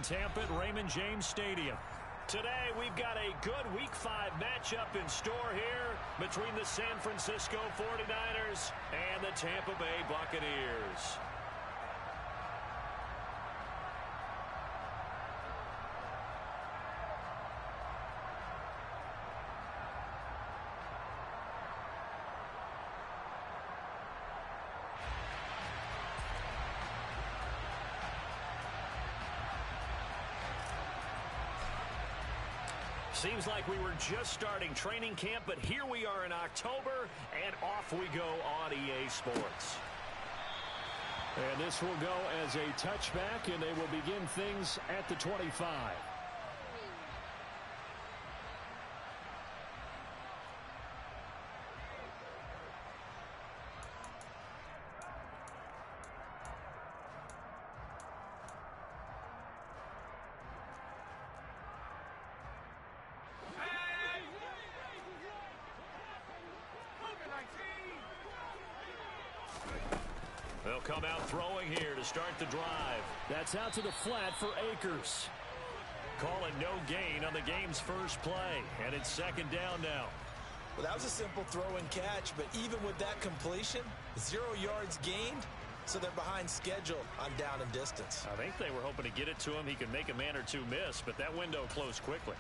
Tampa at Raymond James Stadium. Today, we've got a good Week 5 matchup in store here between the San Francisco 49ers and the Tampa Bay Buccaneers. Seems like we were just starting training camp, but here we are in October, and off we go on EA Sports. And this will go as a touchback, and they will begin things at the 25. They'll come out throwing here to start the drive. That's out to the flat for Akers. Calling no gain on the game's first play, and it's second down now. Well, that was a simple throw and catch, but even with that completion, 0 yards gained, so they're behind schedule on down and distance. I think they were hoping to get it to him. He could make a man or two miss, but that window closed quickly.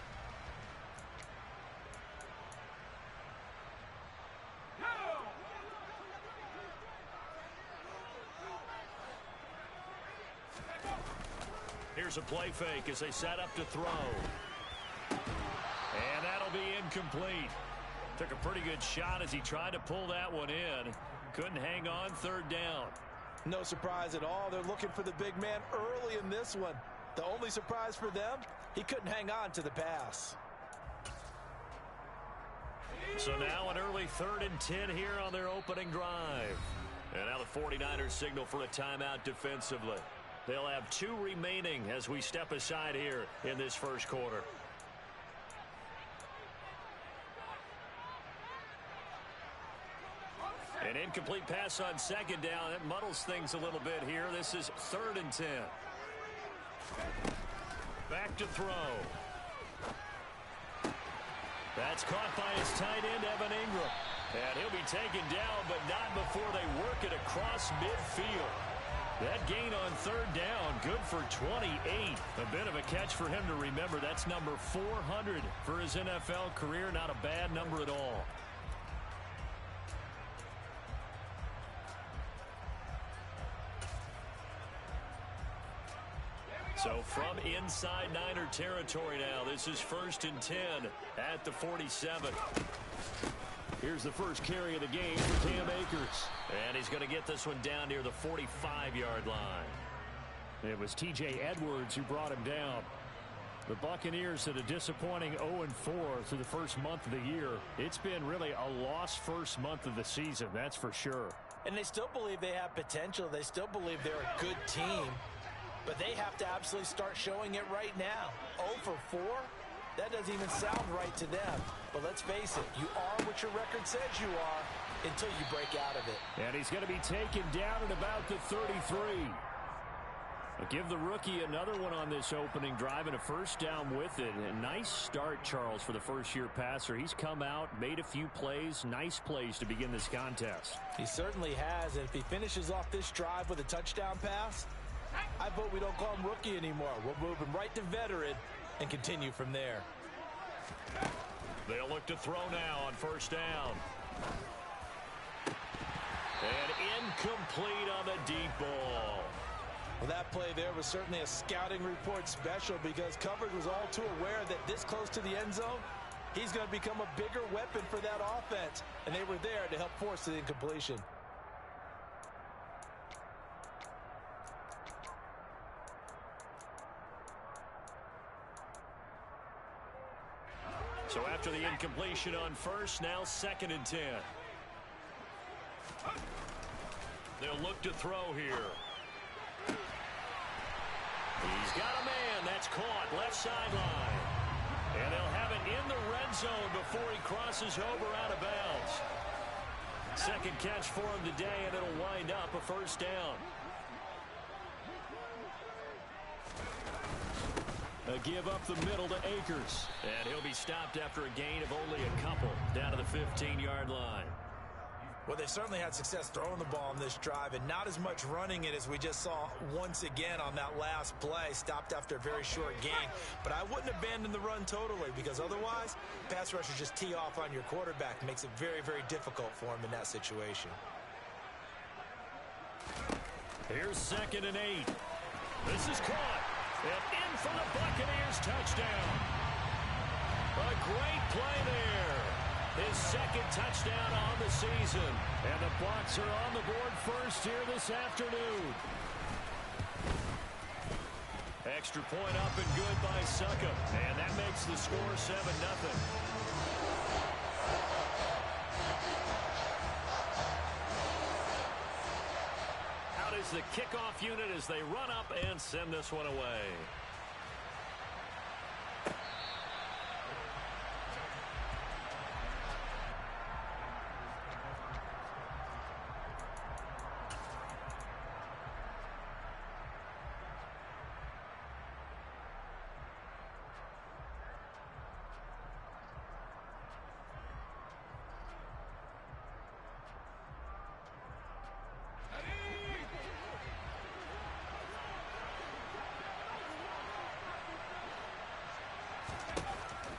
Here's a play fake as they set up to throw. And that'll be incomplete. Took a pretty good shot as he tried to pull that one in. Couldn't hang on, third down. No surprise at all. They're looking for the big man early in this one. The only surprise for them, he couldn't hang on to the pass. So now an early 3rd and 10 here on their opening drive. And now the 49ers signal for a timeout defensively. They'll have 2 remaining as we step aside here in this first quarter. An incomplete pass on second down. It muddles things a little bit here. This is 3rd and 10. Back to throw. That's caught by his tight end, Evan Ingram. And he'll be taken down, but not before they work it across midfield. That gain on 3rd down, good for 28. A bit of a catch for him to remember. That's number 400 for his NFL career. Not a bad number at all. So from inside Niner territory now, this is 1st and 10 at the 47. Here's the first carry of the game for Cam Akers. And he's going to get this one down near the 45-yard line. It was T.J. Edwards who brought him down. The Buccaneers had a disappointing 0-4 through the first month of the year. It's been really a lost first month of the season, that's for sure. And they still believe they have potential. They still believe they're a good team. But they have to absolutely start showing it right now. 0 for 4? That doesn't even sound right to them. But let's face it, you are what your record says you are until you break out of it. And he's going to be taken down at about the 33. I'll give the rookie another one on this opening drive and a first down with it. A nice start, Charles, for the first-year passer. He's come out, made a few plays, nice plays to begin this contest. He certainly has, and if he finishes off this drive with a touchdown pass, I vote we don't call him rookie anymore. We'll move him right to veteran and continue from there. They'll look to throw now on first down. And incomplete on the deep ball. Well, that play there was certainly a scouting report special because coverage was all too aware that this close to the end zone, he's going to become a bigger weapon for that offense. And they were there to help force the incompletion. So after the incompletion on first, now 2nd and 10. They'll look to throw here. He's got a man. That's caught left sideline. And they'll have it in the red zone before he crosses over out of bounds. Second catch for him today, and it'll wind up a first down. A give up the middle to Akers. And he'll be stopped after a gain of only a couple down to the 15-yard line. Well, they certainly had success throwing the ball on this drive and not as much running it as we just saw once again on that last play. Stopped after a very short gain. But I wouldn't abandon the run totally because otherwise, pass rushers just tee off on your quarterback. Makes it very, very difficult for him in that situation. Here's 2nd and 8. This is caught. And in for the Buccaneers touchdown. A great play there. His 2nd touchdown on the season. And the Bucs are on the board first here this afternoon. Extra point up and good by Succop. And that makes the score 7-0. Out is the kickoff unit as they run up and send this one away.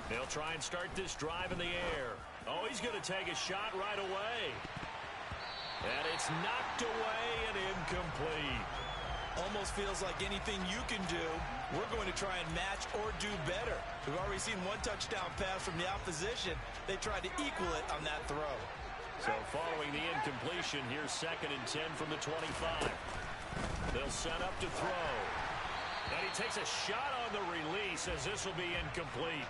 They'll try and start this drive in the air. Oh, he's going to take a shot right away. And it's knocked away and incomplete. Almost feels like anything you can do, we're going to try and match or do better. We've already seen one touchdown pass from the opposition. They tried to equal it on that throw. So following the incompletion, here's 2nd and 10 from the 25. They'll set up to throw. And he takes a shot on the release as this will be incomplete.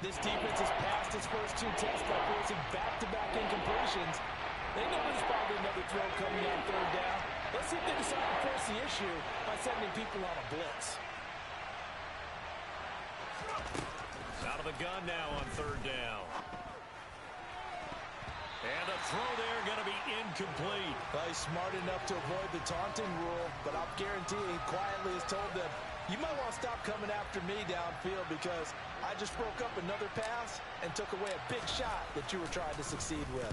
This defense has passed its first 2 tests by forcing back-to-back incompletions. They know there's probably another throw coming on 3rd down. Let's see if they decide to force the issue by sending people on a blitz. Out of the gun now on 3rd down. And the throw there going to be incomplete. Well, he's smart enough to avoid the taunting rule, but I'll guarantee he quietly has told them, you might want to stop coming after me downfield because I just broke up another pass and took away a big shot that you were trying to succeed with.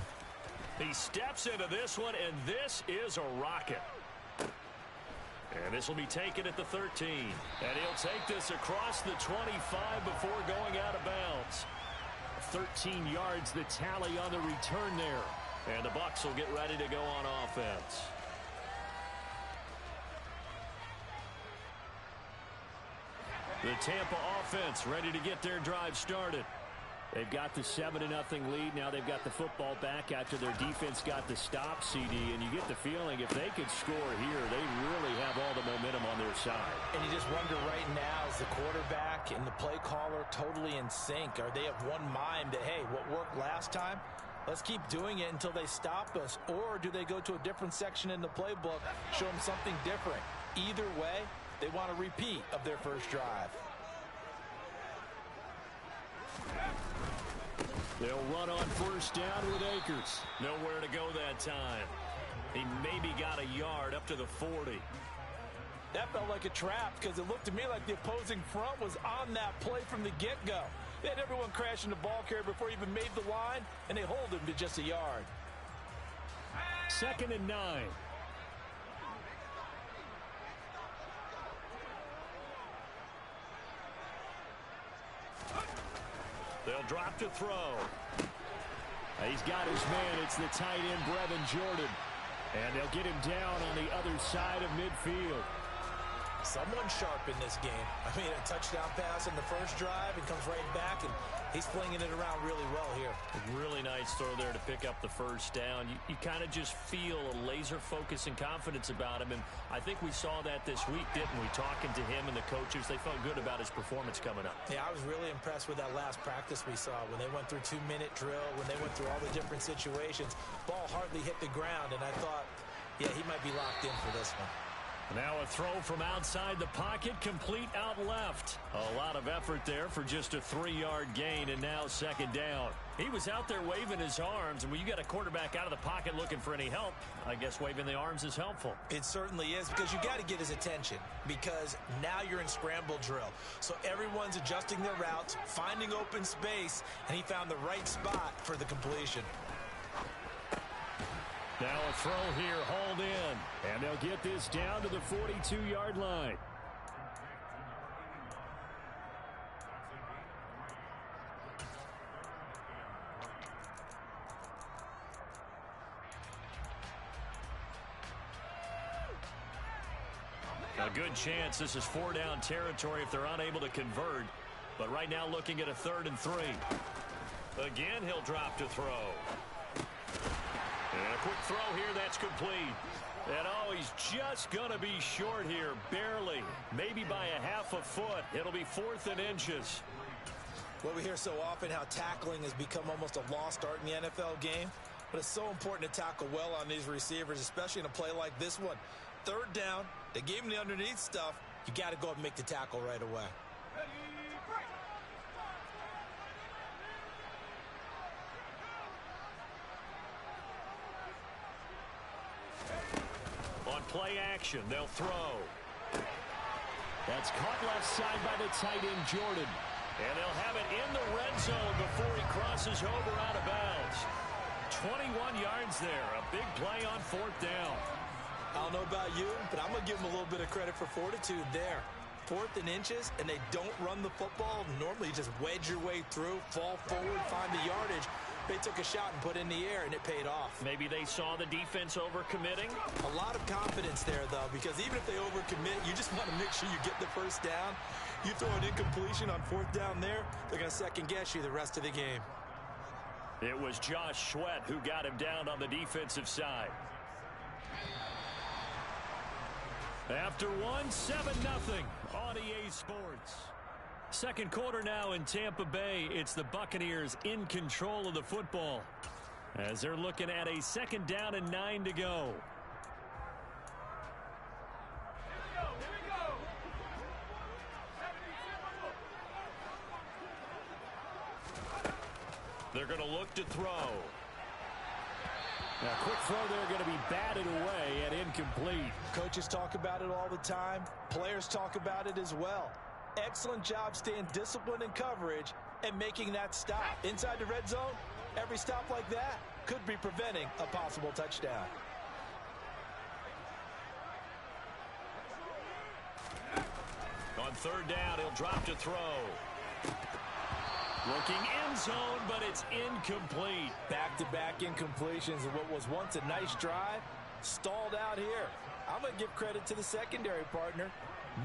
He steps into this one, and this is a rocket. And this will be taken at the 13. And he'll take this across the 25 before going out of bounds. 13 yards, the tally on the return there. And the Bucs will get ready to go on offense. The Tampa offense ready to get their drive started. They've got the 7-0 lead. Now they've got the football back after their defense got the stop, CD. And you get the feeling if they could score here, they really have all the momentum on their side. And you just wonder right now, is the quarterback and the play caller totally in sync? Are they of one mind that, hey, what worked last time, let's keep doing it until they stop us? Or do they go to a different section in the playbook, show them something different? Either way, they want a repeat of their first drive. They'll run on 1st down with Akers. Nowhere to go that time. He maybe got a yard up to the 40. That felt like a trap because it looked to me like the opposing front was on that play from the get-go. They had everyone crashing the ball carrier before he even made the line, and they hold him to just a yard. 2nd and 9. They'll drop to throw. He's got his man. It's the tight end, Brevin Jordan. And they'll get him down on the other side of midfield. Someone sharp in this game. I mean, a touchdown pass in the first drive and comes right back, and he's flinging it around really well here. A really nice throw there to pick up the first down. You kind of just feel a laser focus and confidence about him, and I think we saw that this week, didn't we? Talking to him and the coaches, they felt good about his performance coming up. Yeah, I was really impressed with that last practice we saw when they went through 2-minute drill, when they went through all the different situations. Ball hardly hit the ground, and I thought, yeah, he might be locked in for this one. Now a throw from outside the pocket, complete out left. A lot of effort there for just a 3-yard gain, and now second down. He was out there waving his arms, and when you got a quarterback out of the pocket looking for any help, I guess waving the arms is helpful. It certainly is, because you got to get his attention, because now you're in scramble drill. So everyone's adjusting their routes, finding open space, and he found the right spot for the completion. Now a throw here, hauled in. And they'll get this down to the 42-yard line. A good chance this is 4-down territory if they're unable to convert. But right now looking at a 3rd and 3. Again, he'll drop to throw. And a quick throw here, that's complete. And oh, he's just going to be short here, barely. Maybe by a half a foot. It'll be 4th and inches. Well, we hear so often how tackling has become almost a lost art in the NFL game. But it's so important to tackle well on these receivers, especially in a play like this one. 3rd down, they gave him the underneath stuff. You got to go up and make the tackle right away. On play action, they'll throw. That's caught left side by the tight end, Jordan. And they'll have it in the red zone before he crosses over out of bounds. 21 yards there. A big play on 4th down. I don't know about you, but I'm going to give them a little bit of credit for fortitude there. 4th and inches, and they don't run the football. Normally, you just wedge your way through, fall forward, find the yardage. They took a shot and put it in the air, and it paid off. Maybe they saw the defense overcommitting. A lot of confidence there, though, because even if they overcommit, you just want to make sure you get the first down. You throw an incompletion on 4th down there, they're going to second-guess you the rest of the game. It was Josh Sweat who got him down on the defensive side. After 7-0 on EA Sports. Second quarter now in Tampa Bay. It's the Buccaneers in control of the football as they're looking at a 2nd down and 9 to go. They're going to look to throw. Now, quick throw there going to be batted away and incomplete. Coaches talk about it all the time. Players talk about it as well. Excellent job staying disciplined in coverage and making that stop. Inside the red zone, every stop like that could be preventing a possible touchdown. On 3rd down, he'll drop to throw. Looking end zone, but it's incomplete. Back-to-back incompletions of what was once a nice drive, stalled out here. I'm going to give credit to the secondary partner.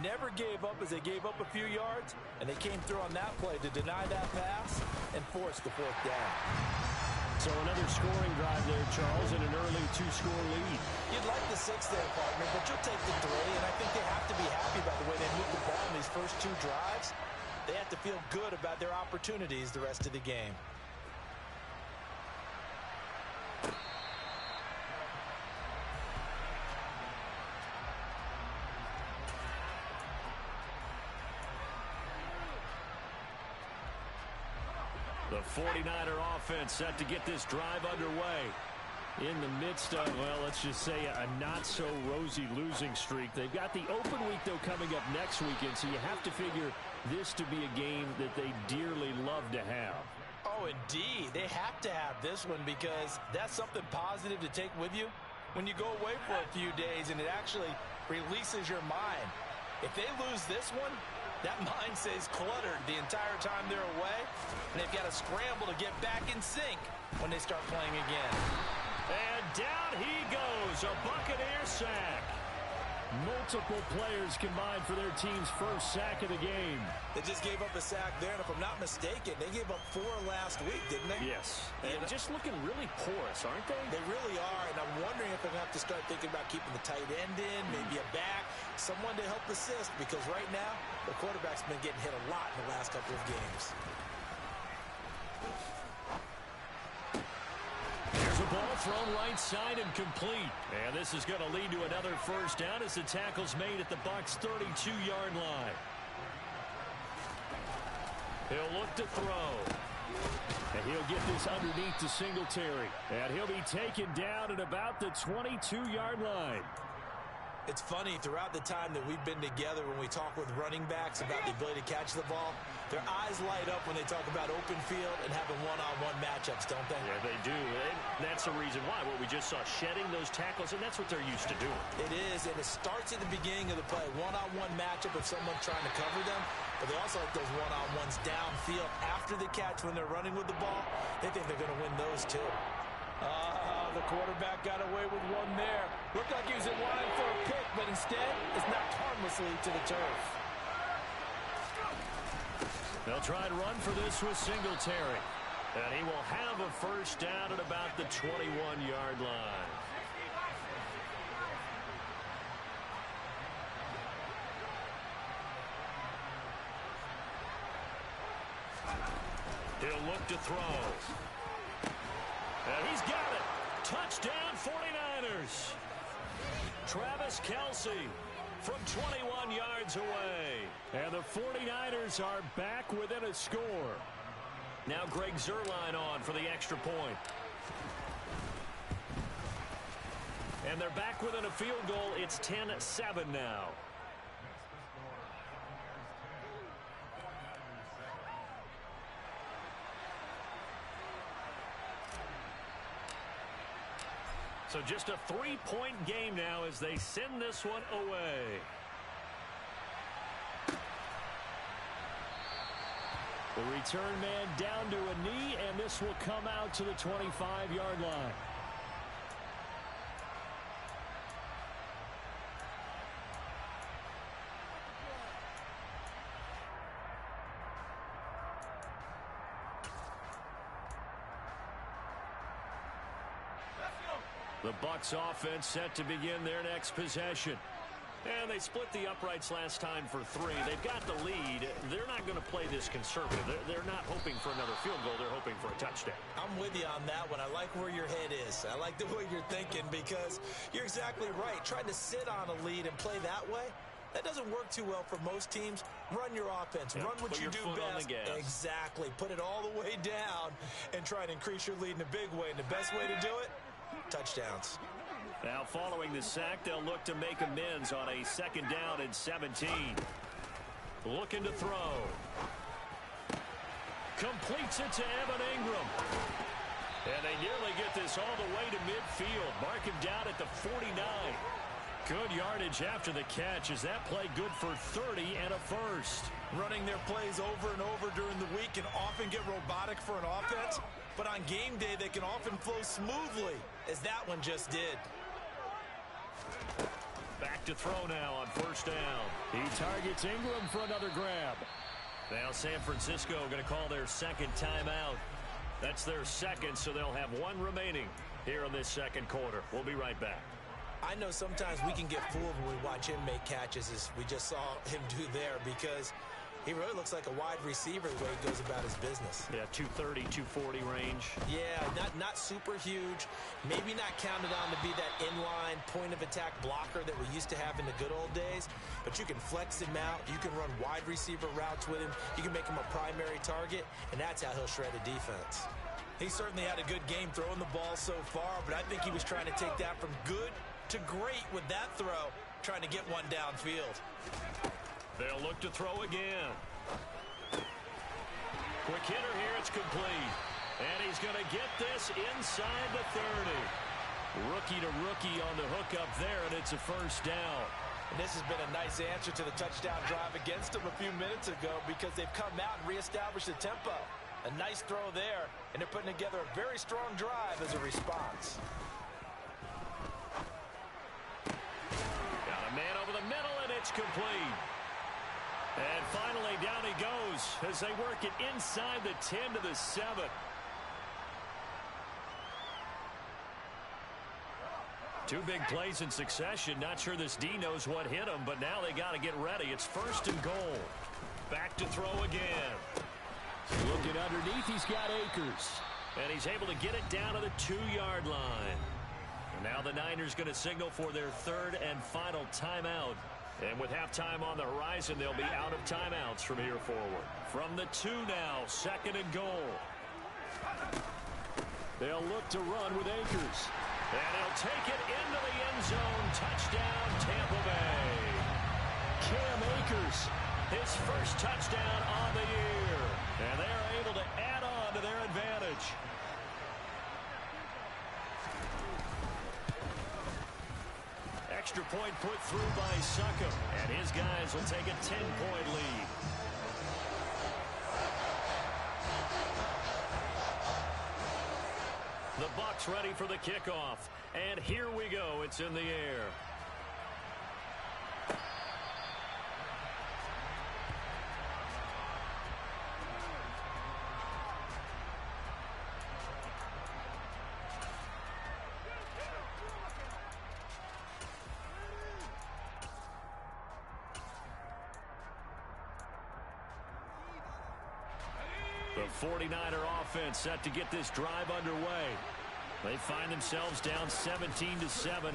Never gave up as they gave up a few yards, and they came through on that play to deny that pass and force the 4th down. So another scoring drive there, Charles, and an early 2-score lead. You'd like the 6 there, partner, but you'll take the 3, and I think they have to be happy about the way they moved the ball in these first 2 drives. They have to feel good about their opportunities the rest of the game. The 49er offense set to get this drive underway. In the midst of, well, let's just say a not-so-rosy losing streak. They've got the open week, though, coming up next weekend, so you have to figure this to be a game that they dearly love to have. Oh, indeed. They have to have this one because that's something positive to take with you when you go away for a few days, and it actually releases your mind. If they lose this one, that mind stays cluttered the entire time they're away, and they've got to scramble to get back in sync when they start playing again. And down he goes, a Buccaneer sack. Multiple players combined for their team's first sack of the game. They just gave up a sack there, and if I'm not mistaken, they gave up 4 last week, didn't they? Yes. And just looking really porous, aren't they? They really are, and I'm wondering if they're going to have to start thinking about keeping the tight end in, maybe a back, someone to help assist, because right now, the quarterback's been getting hit a lot in the last couple of games. Here's a ball thrown right side and complete. And this is going to lead to another first down as the tackle's made at the Bucs' 32-yard line. He'll look to throw. And he'll get this underneath to Singletary. And he'll be taken down at about the 22-yard line. It's funny, throughout the time that we've been together, when we talk with running backs about the ability to catch the ball, their eyes light up when they talk about open field and having one-on-one matchups, don't they? Yeah, they do. And that's the reason why. What we just saw, shedding those tackles, and that's what they're used to doing. It is, and it starts at the beginning of the play. One-on-one matchup if someone's trying to cover them, but they also like those one-on-ones downfield after the catch when they're running with the ball. They think they're going to win those, too. The quarterback got away with one there. Looked like he was in line for a pick, but instead is knocked harmlessly to the turf. They'll try and run for this with Singletary. And he will have a first down at about the 21-yard line. He'll look to throw. And he's got it. Touchdown 49ers. Travis Kelce from 21 yards away. And the 49ers are back within a score. Now Greg Zuerlein on for the extra point. And they're back within a field goal. It's 10-7 now. So just a 3-point game now as they send this one away. The return man down to a knee, and this will come out to the 25-yard line. The Bucs offense set to begin their next possession. And they split the uprights last time for 3. They've got the lead. They're not going to play this conservative. They're not hoping for another field goal. They're hoping for a touchdown. I'm with you on that one. I like where your head is. I like the way you're thinking because you're exactly right. Trying to sit on a lead and play that way, that doesn't work too well for most teams. Run your offense. Run what you do best. Exactly. Put it all the way down and try and increase your lead in a big way. And the best way to do it, touchdowns. Now following the sack, they'll look to make amends on a 2nd down and 17. Looking to throw. Completes it to Evan Ingram. And they nearly get this all the way to midfield. Mark him down at the 49. Good yardage after the catch. Is that play good for 30 and a first? Running their plays over and over during the week can often get robotic for an offense, but on game day they can often flow smoothly, as that one just did. Back to throw now on 1st down. He targets Ingram for another grab. Now San Francisco going to call their 2nd timeout. That's their 2nd, so they'll have 1 remaining here in this 2nd quarter. We'll be right back. I know sometimes we can get fooled when we watch him make catches, as we just saw him do there, because he really looks like a wide receiver the way he goes about his business. Yeah, 230, 240 range. Yeah, not super huge. Maybe not counted on to be that inline point-of-attack blocker that we used to have in the good old days, but you can flex him out. You can run wide receiver routes with him. You can make him a primary target, and that's how he'll shred a defense. He certainly had a good game throwing the ball so far, but I think he was trying to take that from good to great with that throw, trying to get one downfield. They'll look to throw again. Quick hitter here, it's complete. And he's going to get this inside the 30. Rookie to rookie on the hookup there, and it's a first down. And this has been a nice answer to the touchdown drive against them a few minutes ago, because they've come out and reestablished the tempo. A nice throw there, and they're putting together a very strong drive as a response. Got a man over the middle, and it's complete. And finally, down he goes as they work it inside the 10 to the 7. Two big plays in succession. Not sure this D knows what hit him, but now they got to get ready. It's 1st and goal. Back to throw again. Looking underneath, he's got Akers. And he's able to get it down to the 2-yard line. And now the Niners going to signal for their third and final timeout. And with halftime on the horizon, they'll be out of timeouts from here forward. From the 2 now, 2nd and goal. They'll look to run with Akers. And he'll take it into the end zone. Touchdown, Tampa Bay. Cam Akers, his first touchdown on the year. And they're able to add on to their advantage. Extra point put through by Succop. And his guys will take a 10-point lead. The Bucs ready for the kickoff. And here we go. It's in the air. The 49er offense set to get this drive underway. They find themselves down 17-7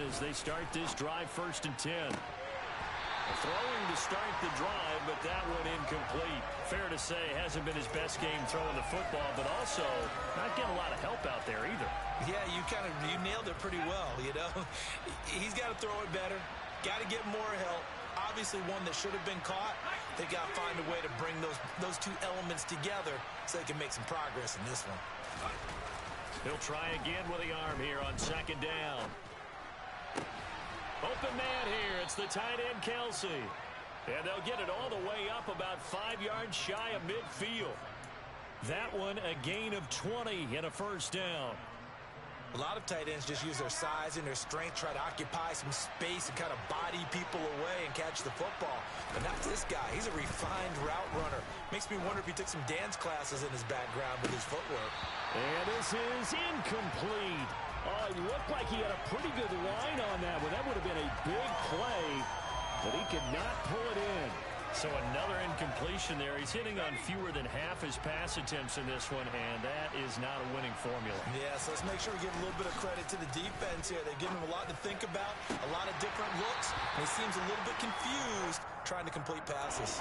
as they start this drive 1st and 10. Throwing to start the drive, but that one incomplete. Fair to say, hasn't been his best game throwing the football, but also not getting a lot of help out there either. Yeah, you nailed it pretty well, you know. He's got to throw it better. Got to get more help. Obviously one that should have been caught. They got to find a way to bring those two elements together so they can make some progress in this one. He'll try again with the arm here on 2nd down. Open man here. It's the tight end, Kelsey. And they'll get it all the way up about 5 yards shy of midfield. That one a gain of 20 and a 1st down. A lot of tight ends just use their size and their strength, try to occupy some space and kind of body people away and catch the football. But not this guy. He's a refined route runner. Makes me wonder if he took some dance classes in his background with his footwork. And this is incomplete. Oh, he looked like he had a pretty good line on that one. That would have been a big play, but he could not pull it in. So another incompletion there. He's hitting on fewer than half his pass attempts in this one, and that is not a winning formula. Yeah, so let's make sure we give a little bit of credit to the defense here. They've given him a lot to think about, a lot of different looks, and he seems a little bit confused trying to complete passes.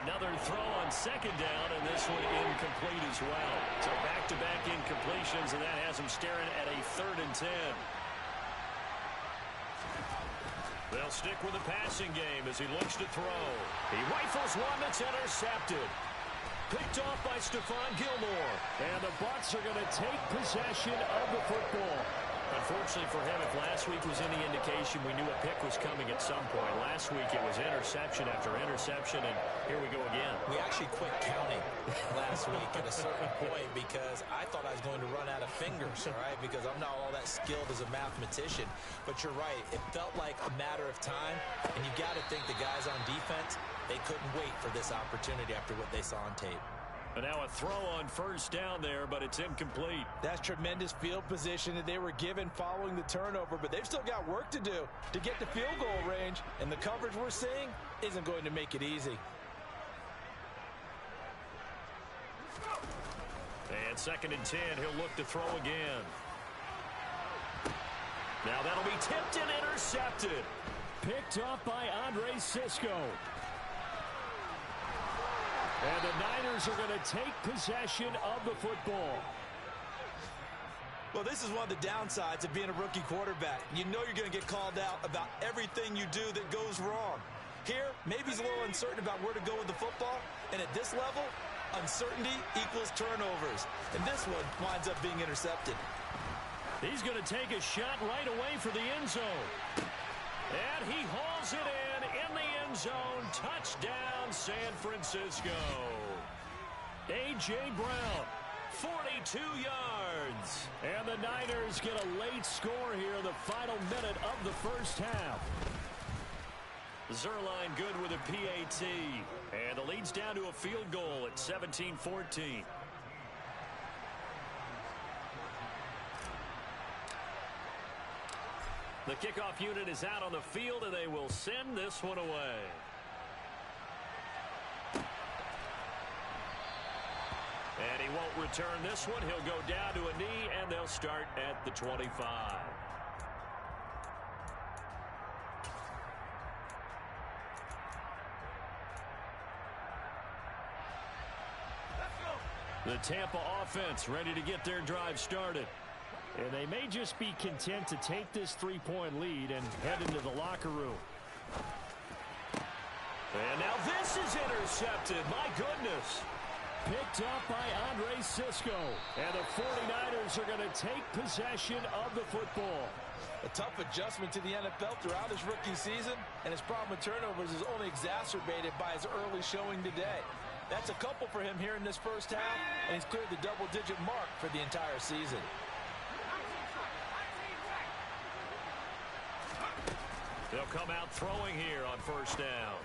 Another throw on 2nd down, and this one incomplete as well. So back-to-back incompletions, and that has him staring at a 3rd and 10. They'll stick with the passing game as he looks to throw. He rifles one that's intercepted. Picked off by Stephon Gilmore. And the Bucs are going to take possession of the football. Unfortunately for him, if last week was any indication, we knew a pick was coming at some point. Last week it was interception after interception, and here we go again. We actually quit counting last week at a certain point because I thought I was going to run out of fingers, all right, because I'm not all that skilled as a mathematician. But you're right. It felt like a matter of time, and you got to think the guys on defense, they couldn't wait for this opportunity after what they saw on tape. And now a throw on 1st down there, but it's incomplete. That's tremendous field position that they were given following the turnover, but they've still got work to do to get to field goal range, and the coverage we're seeing isn't going to make it easy. And 2nd and 10, he'll look to throw again. Now that'll be tipped and intercepted. Picked off by Andre Cisco. And the Niners are going to take possession of the football. Well, this is one of the downsides of being a rookie quarterback. You know you're going to get called out about everything you do that goes wrong. Here, maybe he's a little uncertain about where to go with the football. And at this level, uncertainty equals turnovers. And this one winds up being intercepted. He's going to take a shot right away for the end zone. And he hauls it in the end zone. Touchdown, San Francisco. A.J. Brown, 42 yards. And the Niners get a late score here in the final minute of the 1st half. Zerline good with a PAT. And the lead's down to a field goal at 17-14. The kickoff unit is out on the field, and they will send this one away. And he won't won't return this one. He'll go down to a knee, and they'll start at the 25. The Tampa offense ready to get their drive started. And they may just be content to take this three-point lead and head into the locker room. And now this is intercepted. My goodness. Picked up by Andre Cisco. And the 49ers are going to take possession of the football. A tough adjustment to the NFL throughout his rookie season, and his problem with turnovers is only exacerbated by his early showing today. That's a couple for him here in this first half, and he's cleared the double-digit mark for the entire season. They'll come out throwing here on first down.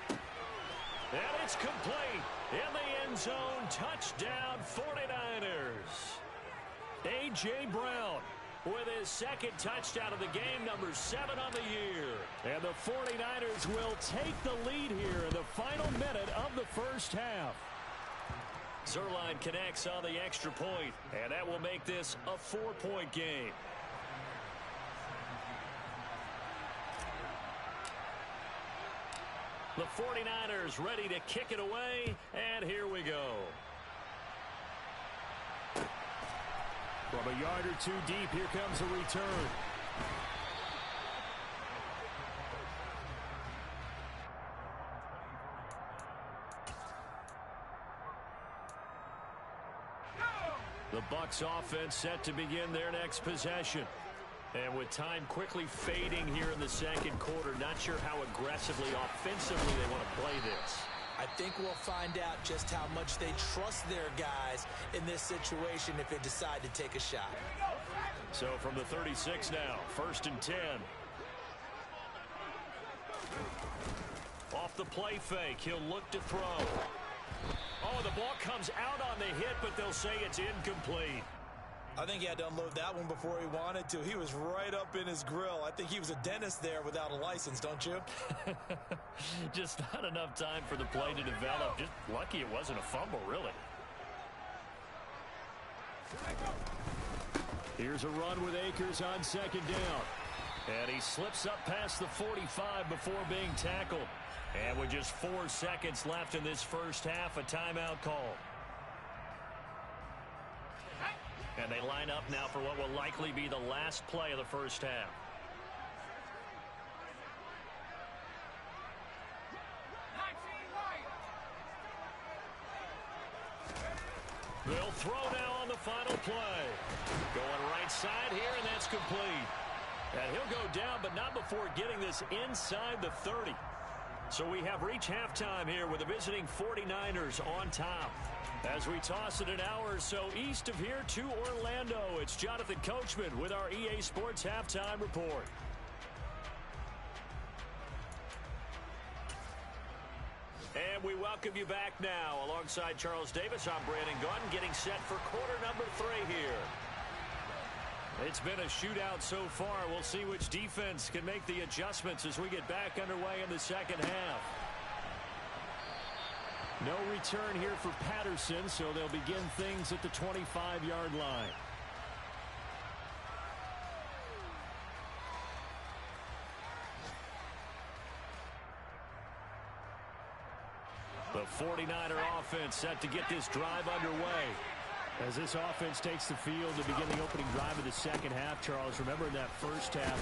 And it's complete. In the end zone, touchdown 49ers. A.J. Brown with his second touchdown of the game, number 7 on the year. And the 49ers will take the lead here in the final minute of the first half. Zerline connects on the extra point, and that will make this a 4-point game. The 49ers ready to kick it away, and here we go. From a yard or two deep, here comes a return. The Bucs offense set to begin their next possession. And with time quickly fading here in the second quarter, not sure how aggressively, offensively they want to play this. I think we'll find out just how much they trust their guys in this situation if they decide to take a shot. So from the 36 now, 1st and 10. Off the play fake, he'll look to throw. Oh, the ball comes out on the hit, but they'll say it's incomplete. I think he had to unload that one before he wanted to. He was right up in his grill. I think he was a dentist there without a license, don't you? Just not enough time for the play to develop. Just lucky it wasn't a fumble, really. Here's a run with Akers on 2nd down. And he slips up past the 45 before being tackled. And with just 4 seconds left in this first half, a timeout call. And they line up now for what will likely be the last play of the first half. They'll throw now on the final play. Going right side here, and that's complete. And he'll go down, but not before getting this inside the 30. So we have reached halftime here with the visiting 49ers on top. As we toss it an hour or so east of here to Orlando, it's Jonathan Coachman with our EA Sports Halftime Report. And we welcome you back now. Alongside Charles Davis, I'm Brandon Gunn, getting set for quarter number 3 here. It's been a shootout so far. We'll see which defense can make the adjustments as we get back underway in the second half. No return here for Patterson, so they'll begin things at the 25-yard line. The 49er offense set to get this drive underway. As this offense takes the field to begin the opening drive of the second half, Charles, remember in that first half,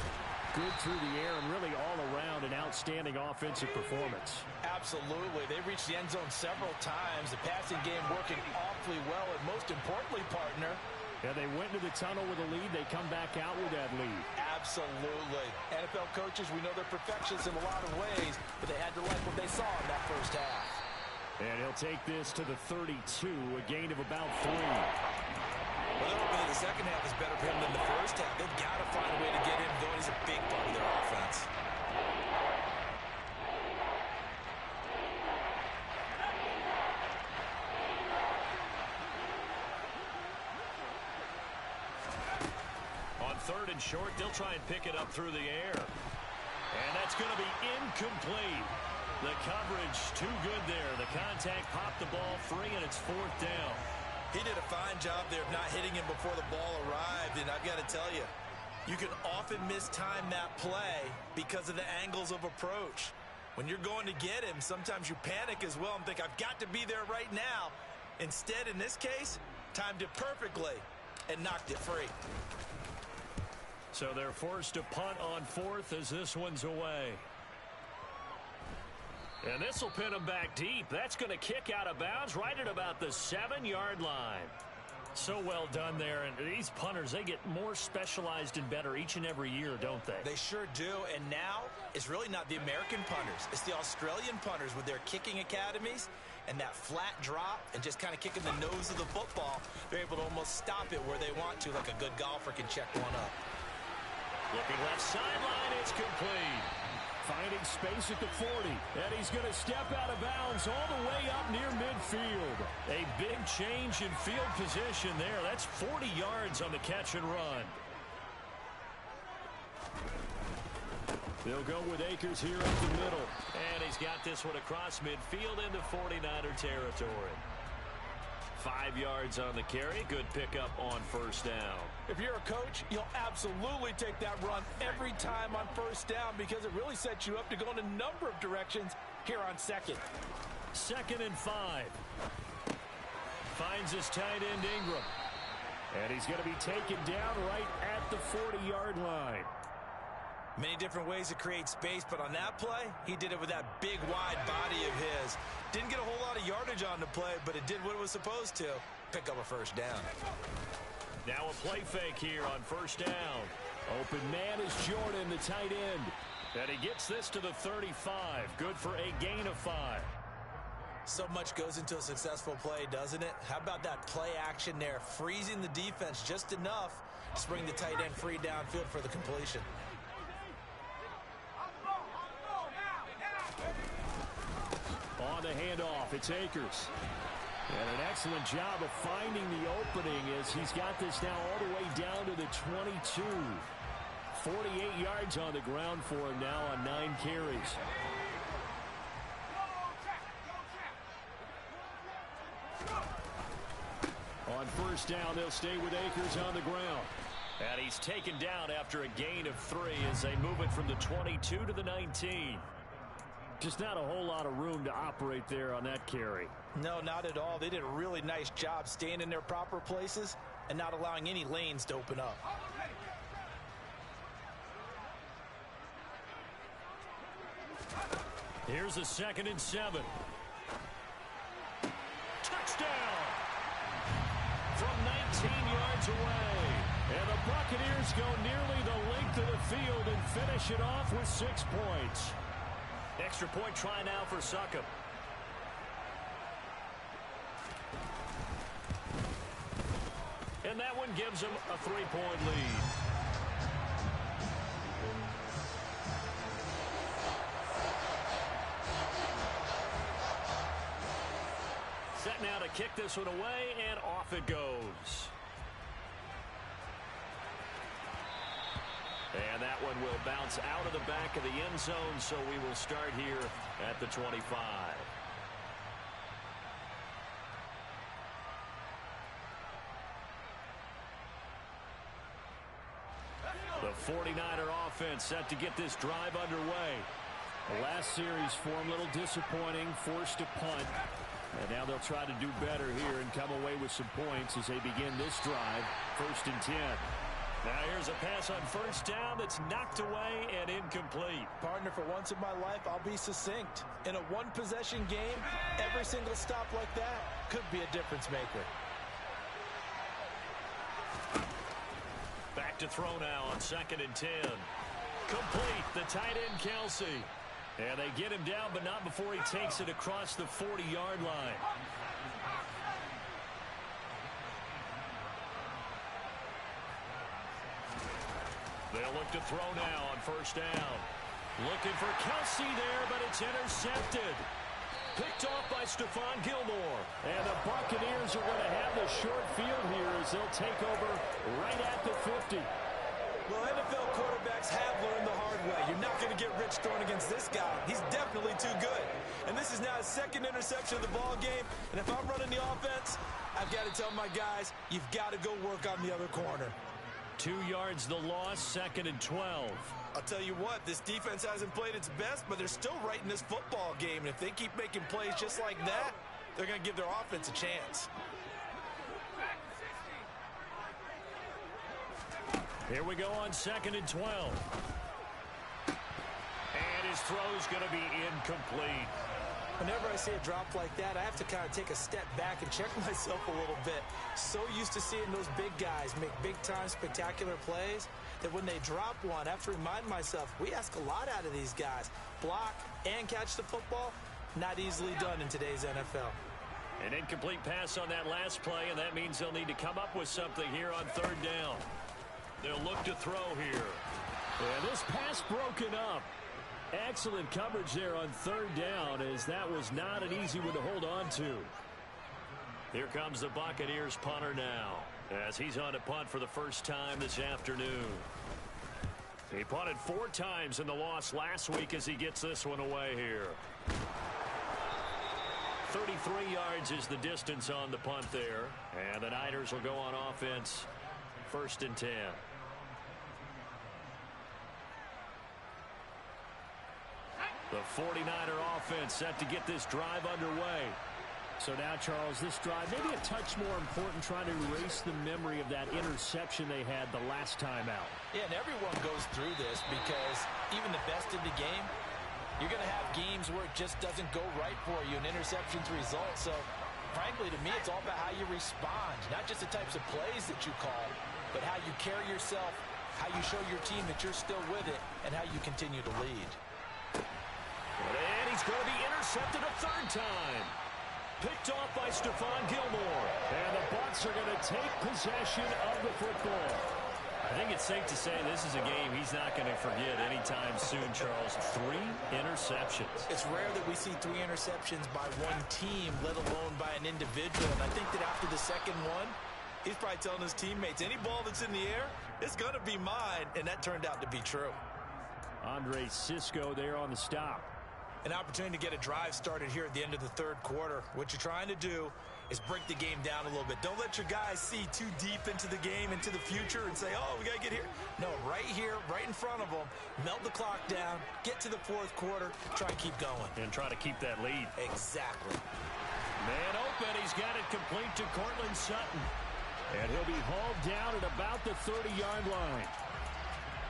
good through the air and really all around an outstanding offensive performance. Absolutely. They reached the end zone several times. The passing game working awfully well, and most importantly, partner, yeah, they went into the tunnel with a lead. They come back out with that lead. Absolutely. NFL coaches, we know they're perfectionists in a lot of ways, but they had to like what they saw in that first half. And he'll take this to the 32, a gain of about 3. Well, they're hoping that the second half is better for him than the first half. They've got to find a way to get him going. He's a big part of their offense. On 3rd and short, they'll try and pick it up through the air. And that's going to be incomplete. The coverage too good there. The contact popped the ball free, and it's 4th down. He did a fine job there of not hitting him before the ball arrived, and I've got to tell you, you can often mistime that play because of the angles of approach. When you're going to get him, sometimes you panic as well and think, I've got to be there right now. Instead, in this case, timed it perfectly and knocked it free. So they're forced to punt on fourth as this one's away. And this will pin them back deep. That's going to kick out of bounds right at about the 7-yard line. So well done there. And these punters, they get more specialized and better each and every year, don't they? They sure do. And now it's really not the American punters. It's the Australian punters with their kicking academies and that flat drop and just kind of kicking the nose of the football. They're able to almost stop it where they want to, like a good golfer can check one up. Looking left sideline, it's complete. Finding space at the 40, and he's going to step out of bounds all the way up near midfield. A big change in field position there. That's 40 yards on the catch and run. They'll go with Akers here up the middle. And he's got this one across midfield into 49er territory. 5 yards on the carry. Good pickup on first down. If you're a coach, you'll absolutely take that run every time on first down because it really sets you up to go in a number of directions here on second. 2nd and 5. Finds his tight end Ingram. And he's going to be taken down right at the 40-yard line. Many different ways to create space, but on that play, he did it with that big, wide body of his. Didn't get a whole lot of yardage on the play, but it did what it was supposed to. Pick up a first down. Now a play fake here on first down. Open man is Jordan, the tight end. And he gets this to the 35. Good for a gain of 5. So much goes into a successful play, doesn't it? How about that play action there? Freezing the defense just enough to bring the tight end free downfield for the completion. On the handoff, it's Akers. And an excellent job of finding the opening as he's got this now all the way down to the 22. 48 yards on the ground for him now on 9 carries. On first down, they'll stay with Akers on the ground. And he's taken down after a gain of 3 as they move it from the 22 to the 19. Just not a whole lot of room to operate there on that carry. No, not at all. They did a really nice job staying in their proper places and not allowing any lanes to open up. Here's a 2nd and 7. Touchdown! From 19 yards away. And the Buccaneers go nearly the length of the field and finish it off with 6 points. Extra point try now for Succop. And that one gives them a 3-point lead. Set now to kick this one away, and off it goes. And that one will bounce out of the back of the end zone, so we will start here at the 25. The 49er offense set to get this drive underway. The last series for them a little disappointing, forced to punt. And now they'll try to do better here and come away with some points as they begin this drive, 1st and 10. Now here's a pass on first down that's knocked away and incomplete. Partner, for once in my life, I'll be succinct. In a one-possession game, every single stop like that could be a difference maker. Back to throw now on 2nd and 10. Complete, the tight end Kelsey. And they get him down, but not before he takes it across the 40-yard line. They'll look to throw now on first down. Looking for Kelsey there, but it's intercepted. Picked off by Stephon Gilmore. And the Buccaneers are going to have the short field here as they'll take over right at the 50. Well, NFL quarterbacks have learned the hard way. You're not going to get rich throwing against this guy. He's definitely too good. And this is now his second interception of the ball game. And if I'm running the offense, I've got to tell my guys, you've got to go work on the other corner. 2 yards the loss, 2nd and 12. I'll tell you what, this defense hasn't played its best, but they're still right in this football game. And if they keep making plays just like that, they're going to give their offense a chance. Here we go on 2nd and 12. And his throw's going to be incomplete. Whenever I see a drop like that, I have to kind of take a step back and check myself a little bit. So used to seeing those big guys make big-time spectacular plays that when they drop one, I have to remind myself, we ask a lot out of these guys. Block and catch the football, not easily done in today's NFL. An incomplete pass on that last play, and that means they'll need to come up with something here on 3rd down. They'll look to throw here. And this pass broken up. Excellent coverage there on 3rd down, as that was not an easy one to hold on to. Here comes the Buccaneers punter now, as he's on to punt for the first time this afternoon. He punted 4 times in the loss last week as he gets this one away here. 33 yards is the distance on the punt there, and the Niners will go on offense, 1st and 10. The 49er offense set to get this drive underway. So now, Charles, this drive maybe a touch more important, trying to erase the memory of that interception they had the last time out. Yeah, and everyone goes through this because even the best in the game, you're going to have games where it just doesn't go right for you, and interceptions result. So, frankly, to me, it's all about how you respond, not just the types of plays that you call, but how you carry yourself, how you show your team that you're still with it, and how you continue to lead. And he's going to be intercepted a 3rd time. Picked off by Stephon Gilmore. And the Bucs are going to take possession of the football. I think it's safe to say this is a game he's not going to forget anytime soon, Charles. 3 interceptions. It's rare that we see 3 interceptions by one team, let alone by an individual. And I think that after the second one, he's probably telling his teammates, any ball that's in the air, it's going to be mine. And that turned out to be true. Andre Cisco there on the stop. An opportunity to get a drive started here at the end of the 3rd quarter. What you're trying to do is break the game down a little bit. Don't let your guys see too deep into the game, into the future, and say, oh, we got to get here. No, right here, right in front of them, melt the clock down, get to the 4th quarter, try and keep going. And try to keep that lead. Exactly. Man open, he's got it complete to Cortland Sutton. And he'll be hauled down at about the 30-yard line.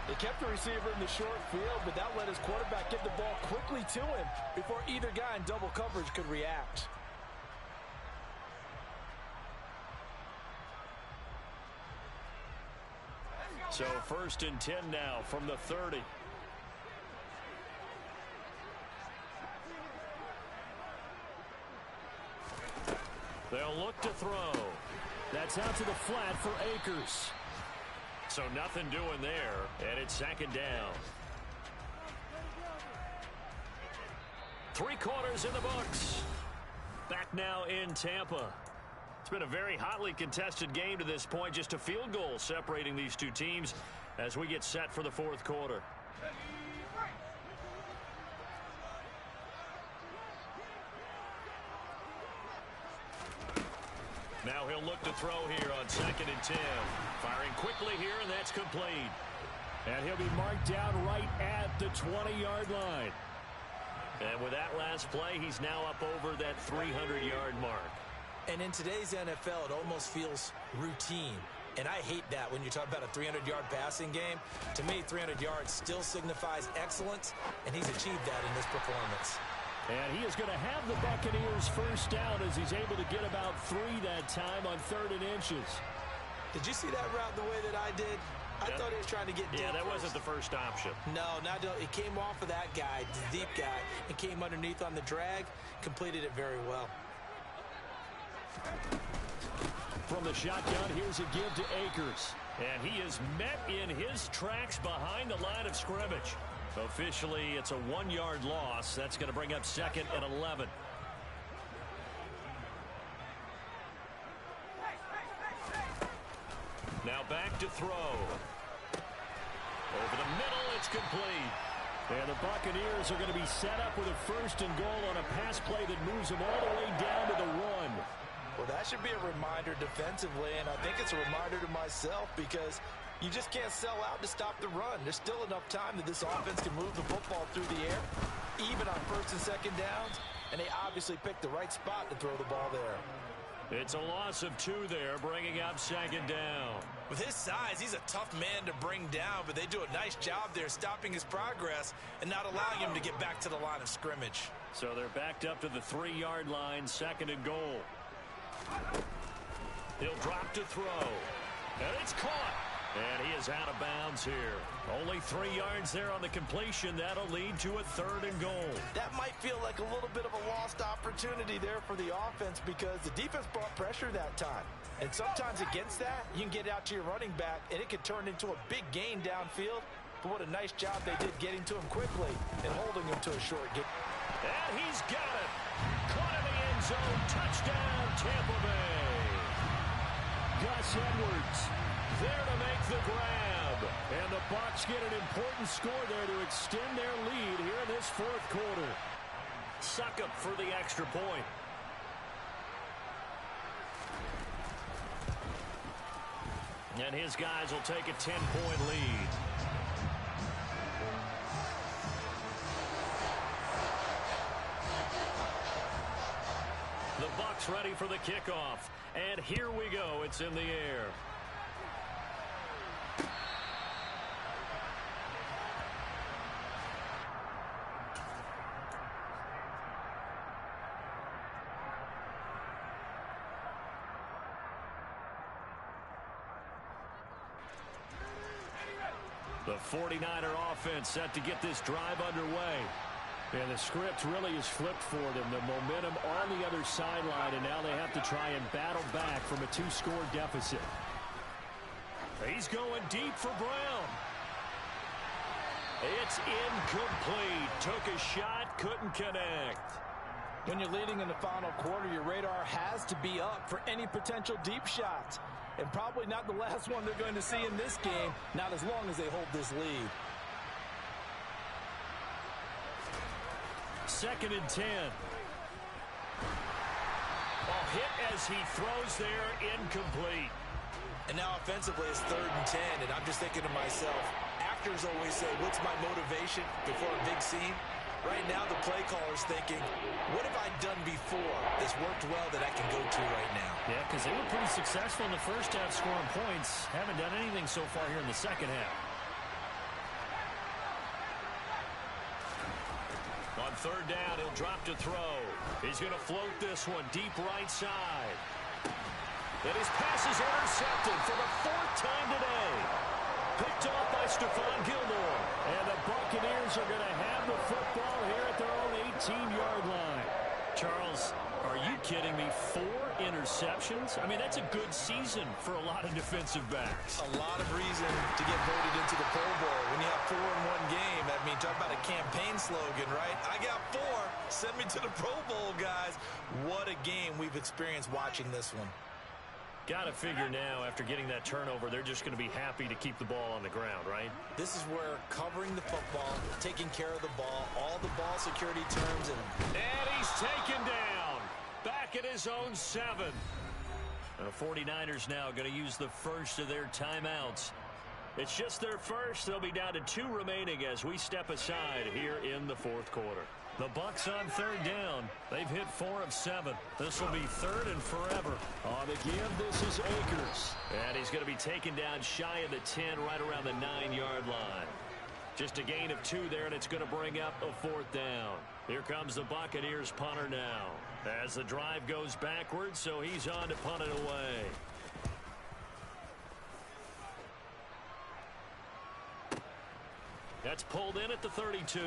They kept the receiver in the short field, but that let his quarterback get the ball quickly to him before either guy in double coverage could react. So 1st and 10 now from the 30. They'll look to throw. That's out to the flat for Akers. So nothing doing there, and it's 2nd down. 3 quarters in the books. Back now in Tampa. It's been a very hotly contested game to this point. Just a field goal separating these 2 teams as we get set for the 4th quarter. Now he'll look to throw here on 2nd and 10. Firing quickly here, and that's complete. And he'll be marked down right at the 20-yard line. And with that last play, he's now up over that 300-yard mark. And in today's NFL, it almost feels routine. And I hate that when you talk about a 300-yard passing game. To me, 300 yards still signifies excellence, and he's achieved that in this performance. And he is going to have the Buccaneers 1st down as he's able to get about 3 that time on 3rd and inches. Did you see that route the way that I did? I thought he was trying to get deep. Yeah, that first. wasn't the first option. No, it came off of that guy, the deep guy, and came underneath on the drag, completed it very well. From the shotgun, here's a give to Akers. And he is met in his tracks behind the line of scrimmage. Officially, it's a 1-yard loss. That's going to bring up 2nd and 11. Now back to throw. Over the middle, it's complete. And the Buccaneers are going to be set up with a 1st and goal on a pass play that moves them all the way down to the 1. Well, that should be a reminder defensively, and I think it's a reminder to myself because you just can't sell out to stop the run. There's still enough time that this offense can move the football through the air, even on 1st and 2nd downs, and they obviously picked the right spot to throw the ball there. It's a loss of 2 there, bringing up 2nd down. With his size, he's a tough man to bring down, but they do a nice job there stopping his progress and not allowing him to get back to the line of scrimmage. So they're backed up to the 3-yard line, 2nd and goal. He'll drop to throw. And it's caught. And he is out of bounds here. Only 3 yards there on the completion. That'll lead to a 3rd and goal. That might feel like a little bit of a lost opportunity there for the offense because the defense brought pressure that time. And sometimes against that, you can get out to your running back, and it can turn into a big gain downfield. But what a nice job they did getting to him quickly and holding him to a short gain. And he's got it. Caught in the end zone. Touchdown, Tampa Bay. Gus Edwards there to make the grab. And the Bucs get an important score there to extend their lead here in this 4th quarter. Suck up for the extra point. And his guys will take a 10-point lead. The Bucs ready for the kickoff. And here we go. It's in the air. The 49er offense set to get this drive underway. And the script really is flipped for them. The momentum on the other sideline, and now they have to try and battle back from a 2-score deficit. He's going deep for Brown. It's incomplete. Took a shot, couldn't connect. When you're leading in the final quarter, your radar has to be up for any potential deep shots. And probably not the last one they're going to see in this game, not as long as they hold this lead. 2nd and 10. A hit as he throws there, incomplete. And now offensively it's 3rd and 10, and I'm just thinking to myself, actors always say, what's my motivation before a big scene? Right now the play caller's thinking, what have I done before that's worked well that I can go to right now? Yeah, because they were pretty successful in the first half scoring points. Haven't done anything so far here in the second half. On 3rd down, he'll drop to throw. He's going to float this one deep right side. And his pass is intercepted for the 4th time today. Picked off by Stephon Gilmore. And the Buccaneers are going to have the football here at their own 18-yard line. Charles, are you kidding me? 4 interceptions? I mean, that's a good season for a lot of defensive backs. A lot of reason to get voted into the Pro Bowl. When you have 4 in one game, I mean, talk about a campaign slogan, right? I got 4. Send me to the Pro Bowl, guys. What a game we've experienced watching this one. Got to figure now, after getting that turnover, they're just going to be happy to keep the ball on the ground, right? This is where covering the football, taking care of the ball, all the ball security terms. And he's taken down. Back at his own 7. The 49ers now going to use the first of their timeouts. It's just their first. They'll be down to 2 remaining as we step aside here in the 4th quarter. The Bucs on 3rd down. They've hit 4 of 7. This will be 3rd and forever. On the give, this is Akers. And he's going to be taken down shy of the 10, right around the 9-yard line. Just a gain of 2 there, and it's going to bring up a 4th down. Here comes the Buccaneers punter now. As the drive goes backwards, so he's on to punt it away. That's pulled in at the 32.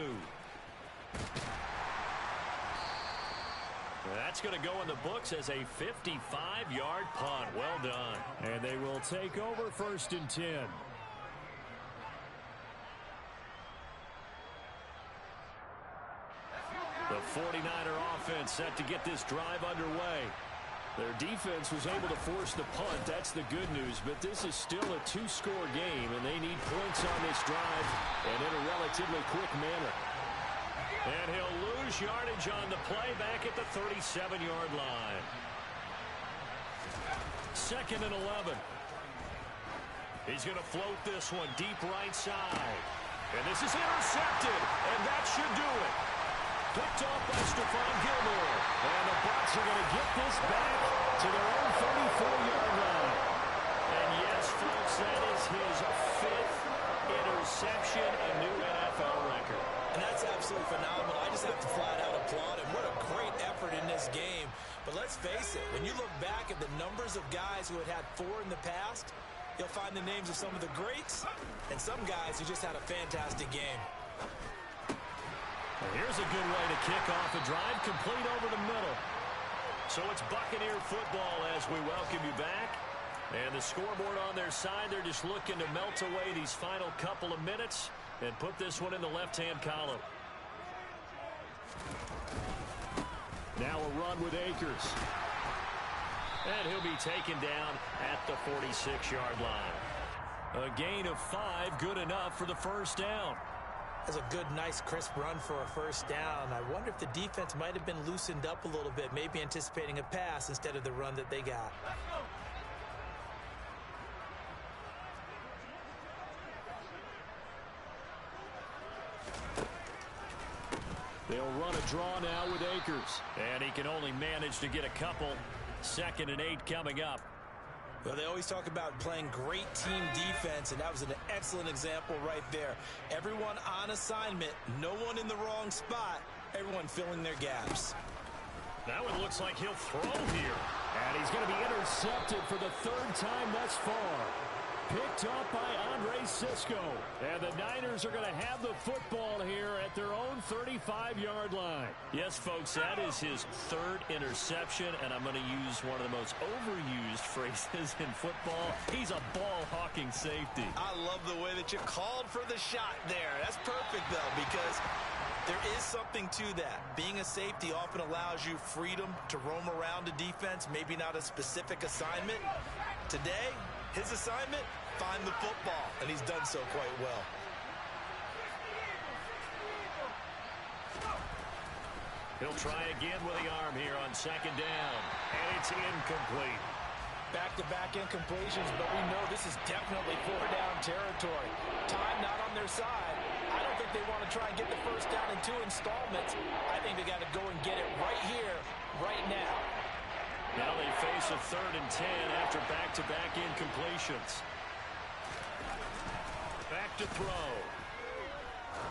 That's going to go in the books as a 55-yard punt. Well done. And they will take over 1st and 10. The 49er offense set to get this drive underway. Their defense was able to force the punt. That's the good news. But this is still a two-score game, and they need points on this drive and in a relatively quick manner. And he'll lose yardage on the play back at the 37-yard line. 2nd and 11. He's going to float this one deep right side. And this is intercepted, and that should do it. Picked off by Stephon Gilmore. And the Bucs are going to get this back to their own 34-yard line. And yes, folks, that is his 5th interception, a new NFL record. And that's absolutely phenomenal. I just have to flat out applaud him. What a great effort in this game. But let's face it, when you look back at the numbers of guys who had 4 in the past, you'll find the names of some of the greats and some guys who just had a fantastic game. Here's a good way to kick off a drive, complete over the middle. So it's Buccaneer football as we welcome you back. And the scoreboard on their side, they're just looking to melt away these final couple of minutes and put this one in the left-hand column. Now a run with Akers. And he'll be taken down at the 46-yard line. A gain of 5, good enough for the first down. That's a good, nice, crisp run for a first down. I wonder if the defense might have been loosened up a little bit, maybe anticipating a pass instead of the run that they got. They'll run a draw now with Akers. And he can only manage to get a couple. 2nd and 8 coming up. Well, they always talk about playing great team defense, and that was an excellent example right there. Everyone on assignment, no one in the wrong spot, everyone filling their gaps. Now it looks like he'll throw here. And he's going to be intercepted for the 3rd time thus far. Picked up by Andre Sisco. And the Niners are going to have the football here at their own 35-yard line. Yes, folks, that is his 3rd interception, and I'm going to use one of the most overused phrases in football. He's a ball-hawking safety. I love the way that you called for the shot there. That's perfect, though, because there is something to that. Being a safety often allows you freedom to roam around a defense, maybe not a specific assignment. Today, his assignment, find the football, and he's done so quite well. He'll try again with the arm here on 2nd down, and it's incomplete. Back-to-back incompletions, but we know this is definitely 4-down territory. Time not on their side. I don't think they want to try and get the first down in 2 installments. I think they got to go and get it right here, right now. Now they face a 3rd and 10 after back-to-back incompletions. Back to throw.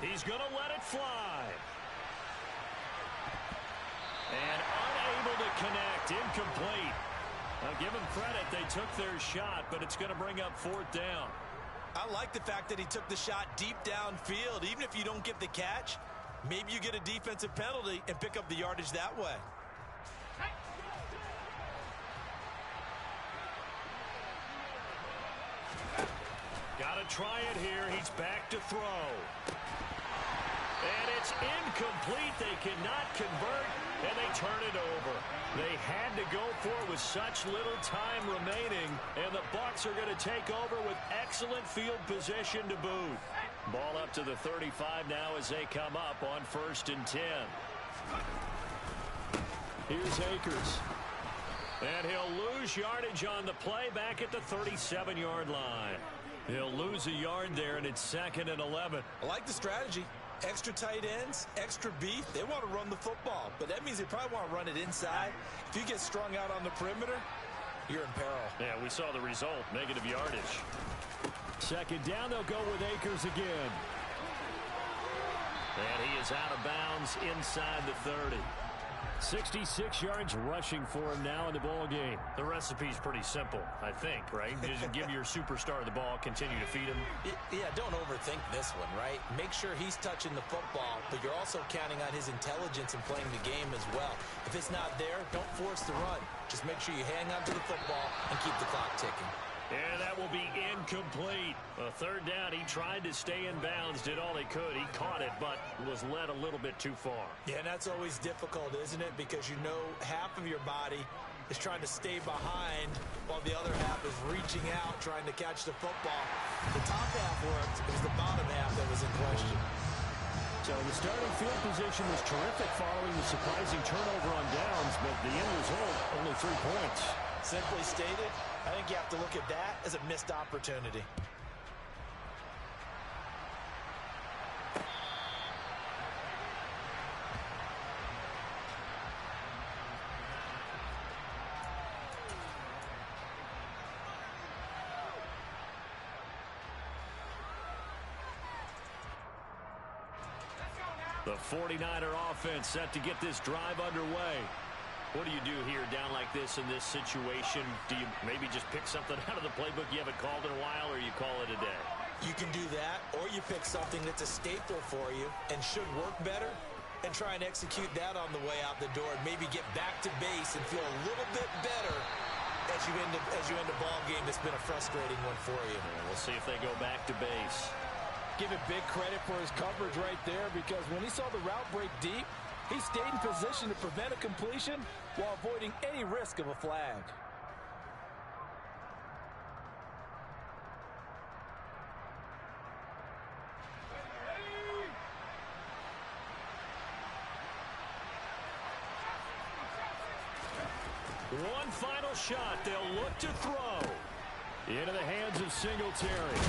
He's going to let it fly. And unable to connect. Incomplete. Now give them credit. They took their shot, but it's going to bring up 4th down. I like the fact that he took the shot deep downfield. Even if you don't get the catch, maybe you get a defensive penalty and pick up the yardage that way. Got to try it here. He's back to throw. And it's incomplete. They cannot convert, and they turn it over. They had to go for it with such little time remaining, and the Bucs are going to take over with excellent field position to boot. Ball up to the 35 now as they come up on 1st and 10. Here's Akers. And he'll lose yardage on the play back at the 37-yard line. He'll lose a yard there, and it's 2nd and 11. I like the strategy. Extra tight ends, extra beef. They want to run the football, but that means they probably want to run it inside. If you get strung out on the perimeter, you're in peril. Yeah, we saw the result, negative yardage. 2nd down, they'll go with Akers again. And he is out of bounds inside the 30. 66 yards rushing for him now in the ball game. The recipe's pretty simple, I think, right? Just give your superstar the ball, continue to feed him. Yeah, don't overthink this one, right? Make sure he's touching the football, but you're also counting on his intelligence in playing the game as well. If it's not there, don't force the run. Just make sure you hang on to the football and keep the clock ticking. And that will be incomplete. A 3rd down, he tried to stay in bounds, did all he could. He caught it, but was led a little bit too far. Yeah, and that's always difficult, isn't it? Because you know half of your body is trying to stay behind while the other half is reaching out, trying to catch the football. The top half worked. It was the bottom half that was in question. So the starting field position was terrific following the surprising turnover on downs, but the end result, only 3 points. Simply stated, I think you have to look at that as a missed opportunity. The 49er offense set to get this drive underway. What do you do here down like this in this situation? Do you maybe just pick something out of the playbook you haven't called in a while, or you call it a day? You can do that, or you pick something that's a staple for you and should work better and try and execute that on the way out the door and maybe get back to base and feel a little bit better as you end a ball game that's been a frustrating one for you. Yeah, we'll see if they go back to base. Give it big credit for his coverage right there, because when he saw the route break deep, he stayed in position to prevent a completion while avoiding any risk of a flag. One final shot. They'll look to throw. Into the hands of Singletary.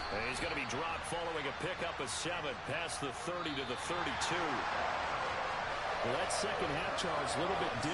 And he's going to be dropped following a pickup of 7 past the 30 to the 32. Well, that second half, Charles, a little bit different.